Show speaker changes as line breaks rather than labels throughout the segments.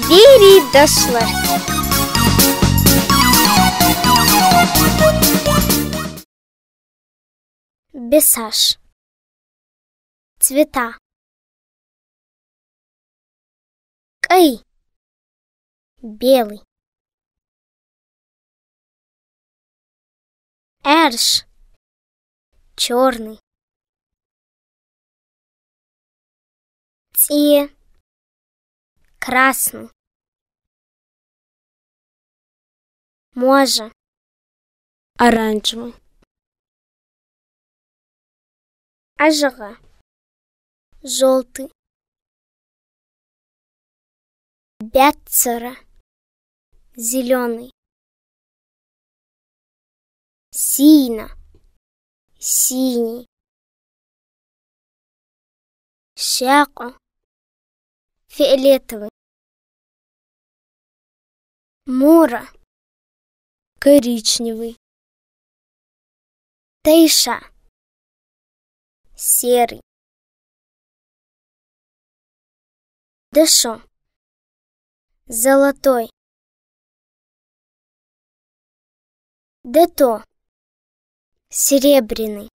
Biri dostlar. Бесаж. Цвета. Кай. Белый. Эрш. Черный. Те. Красный. Може.
Оранжевый.
Ажыға. Желтый. Бяцера. Зеленый. Сина. Синий. Шяко. Фиолетовый. Мура.
Коричневый.
Тейша. Серый. Дышо. Золотой. Дето. Серебряный.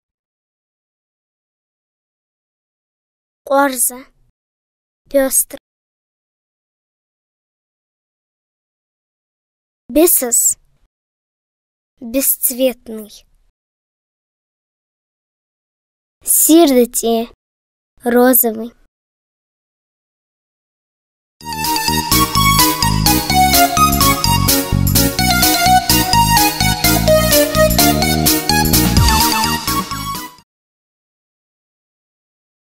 Орза. Пестрый. Бесос. Бесцветный. Сирдати. Розовый.